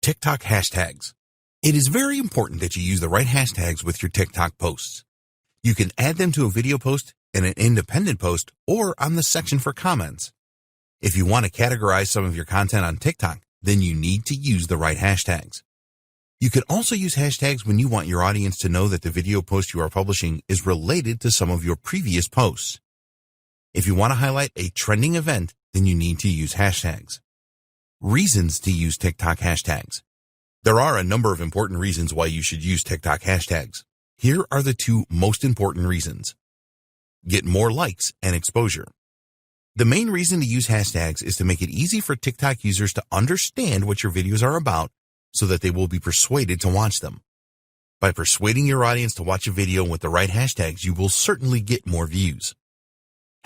TikTok hashtags. It is very important that you use the right hashtags with your TikTok posts. You can add them to a video post, in an independent post, or on the section for comments. If you want to categorize some of your content on TikTok, then you need to use the right hashtags. You can also use hashtags when you want your audience to know that the video post you are publishing is related to some of your previous posts. If you want to highlight a trending event, then you need to use hashtags. Reasons to use TikTok hashtags. There are a number of important reasons why you should use TikTok hashtags. Here are the 2 most important reasons. Get more likes and exposure. The main reason to use hashtags is to make it easy for TikTok users to understand what your videos are about so that they will be persuaded to watch them. By persuading your audience to watch a video with the right hashtags, you will certainly get more views.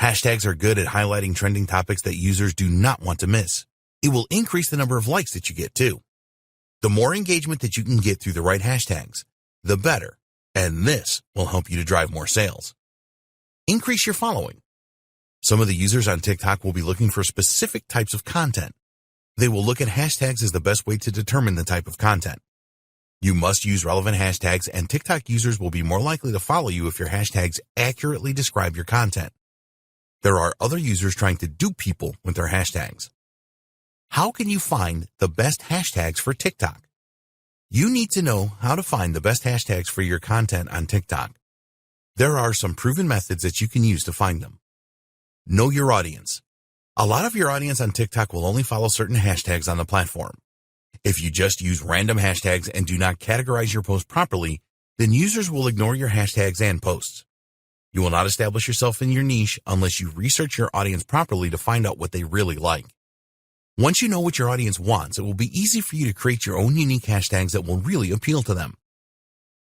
Hashtags are good at highlighting trending topics that users do not want to miss. It will increase the number of likes that you get too. The more engagement that you can get through the right hashtags, the better, and this will help you to drive more sales. Increase your following. Some of the users on TikTok will be looking for specific types of content. They will look at hashtags as the best way to determine the type of content. You must use relevant hashtags, and TikTok users will be more likely to follow you if your hashtags accurately describe your content. There are other users trying to dupe people with their hashtags. How can you find the best hashtags for TikTok? You need to know how to find the best hashtags for your content on TikTok. There are some proven methods that you can use to find them. Know your audience. A lot of your audience on TikTok will only follow certain hashtags on the platform. If you just use random hashtags and do not categorize your post properly, then users will ignore your hashtags and posts. You will not establish yourself in your niche unless you research your audience properly to find out what they really like. Once you know what your audience wants, it will be easy for you to create your own unique hashtags that will really appeal to them.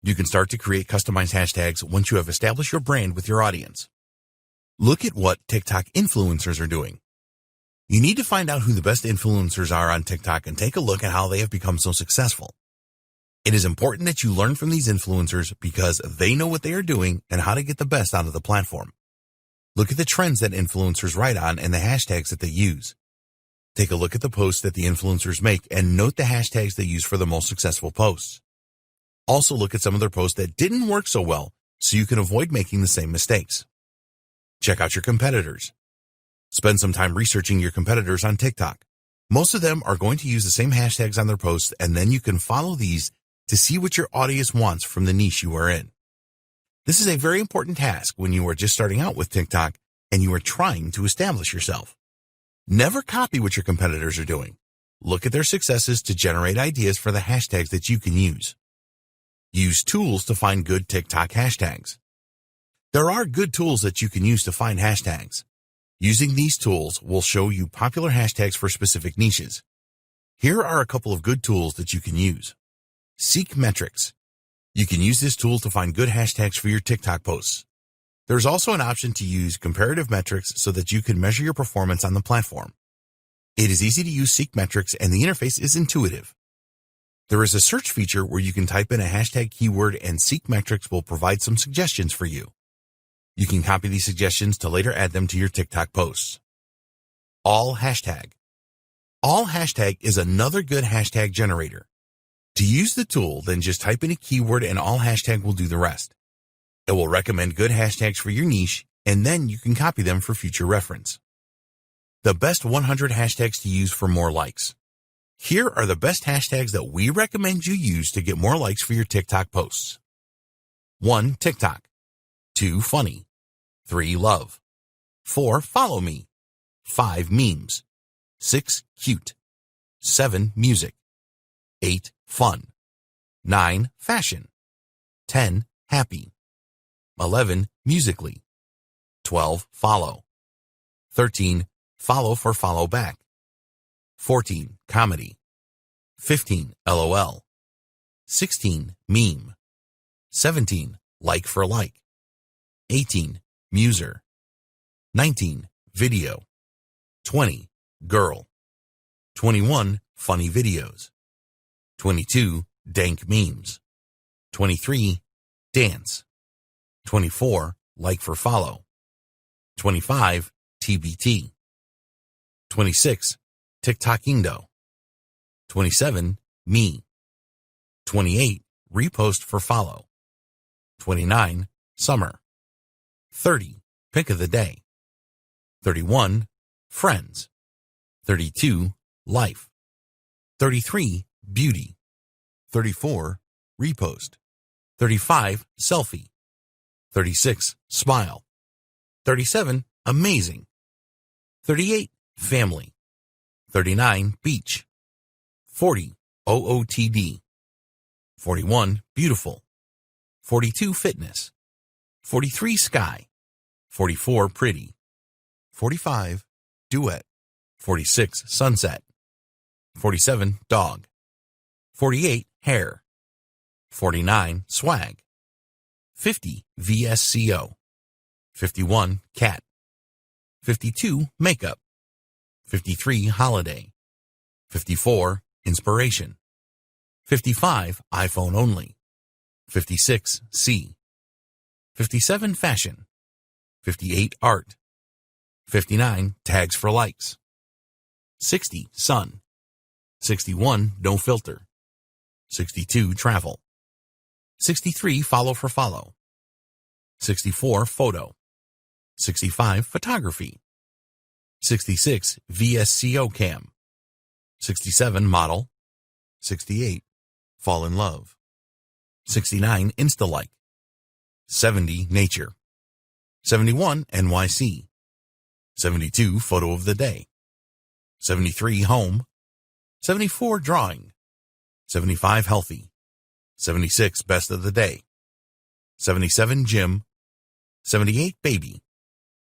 You can start to create customized hashtags once you have established your brand with your audience. Look at what TikTok influencers are doing. You need to find out who the best influencers are on TikTok and take a look at how they have become so successful. It is important that you learn from these influencers because they know what they are doing and how to get the best out of the platform. Look at the trends that influencers write on and the hashtags that they use. Take a look at the posts that the influencers make and note the hashtags they use for the most successful posts. Also look at some of their posts that didn't work so well so you can avoid making the same mistakes. Check out your competitors. Spend some time researching your competitors on TikTok. Most of them are going to use the same hashtags on their posts, and then you can follow these to see what your audience wants from the niche you are in. This is a very important task when you are just starting out with TikTok and you are trying to establish yourself. Never copy what your competitors are doing. Look at their successes to generate ideas for the hashtags that you can use. Use tools to find good TikTok hashtags. There are good tools that you can use to find hashtags. Using these tools will show you popular hashtags for specific niches. Here are a couple of good tools that you can use. Seek Metrics. You can use this tool to find good hashtags for your TikTok posts. There's also an option to use comparative metrics so that you can measure your performance on the platform. It is easy to use Seek Metrics and the interface is intuitive. There is a search feature where you can type in a hashtag keyword and Seek Metrics will provide some suggestions for you. You can copy these suggestions to later add them to your TikTok posts. All Hashtag. All Hashtag is another good hashtag generator. To use the tool, then just type in a keyword and All Hashtag will do the rest. It will recommend good hashtags for your niche, and then you can copy them for future reference. The best 100 hashtags to use for more likes. Here are the best hashtags that we recommend you use to get more likes for your TikTok posts. 1. TikTok. 2. Funny. 3. Love. 4. Follow me. 5. Memes. 6. Cute. 7. Music. 8. Fun. 9. Fashion. 10. Happy. 11. Musically. 12. Follow. 13. Follow for follow back. 14. Comedy. 15. LOL. 16. Meme. 17. Like for like. 18. Muser. 19. Video. 20. Girl. 21. Funny videos. 22. Dank memes. 23. Dance. 24. Like for follow. 25. TBT. 26. TikTokindo. 27. me. 28, repost for follow. 29, summer. 30, pick of the day. 31, friends. 32, life. 33, beauty. 34, repost. 35, selfie. 36, smile. 37, amazing. 38, family. 39, beach. 40, OOTD. 41, beautiful. 42, fitness. 43, sky. 44, pretty. 45, duet. 46, sunset. 47, dog. 48, hair. 49, swag. 50, VSCO. 51, cat. 52, makeup. 53, holiday. 54, inspiration. 55, iPhone only. 56, C. 57, fashion. 58, art. 59, tags for likes. 60, sun. 61, no filter. 62, travel. 63, follow for follow. 64, photo. 65, photography. 66, VSCO cam. 67, model. 68, fall in love. 69, Insta-like. 70, nature. 71, NYC. 72, photo of the day. 73, home. 74, drawing. 75, healthy. 76, best of the day. 77, gym. 78, baby.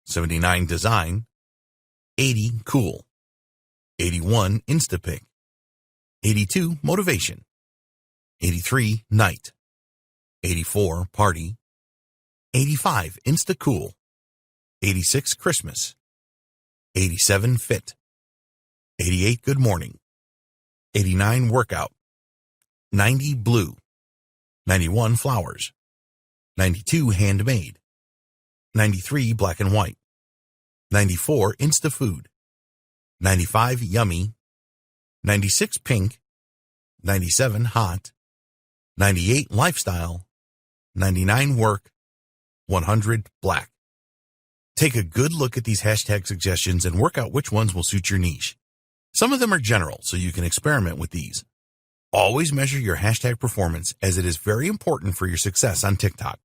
79, design. 80, cool. 81, Instapic. 82, motivation. 83, night. 84, party. 85, Insta-cool. 86, Christmas. 87, fit. 88, good morning. 89, workout. 90, blue. 91, flowers. 92, handmade. 93, black and white. 94, Insta food. 95, yummy. 96, pink. 97, hot. 98, lifestyle. 99, work. 100, black. Take a good look at these hashtag suggestions and work out which ones will suit your niche. Some of them are general, so you can experiment with these. Always measure your hashtag performance, as it is very important for your success on TikTok.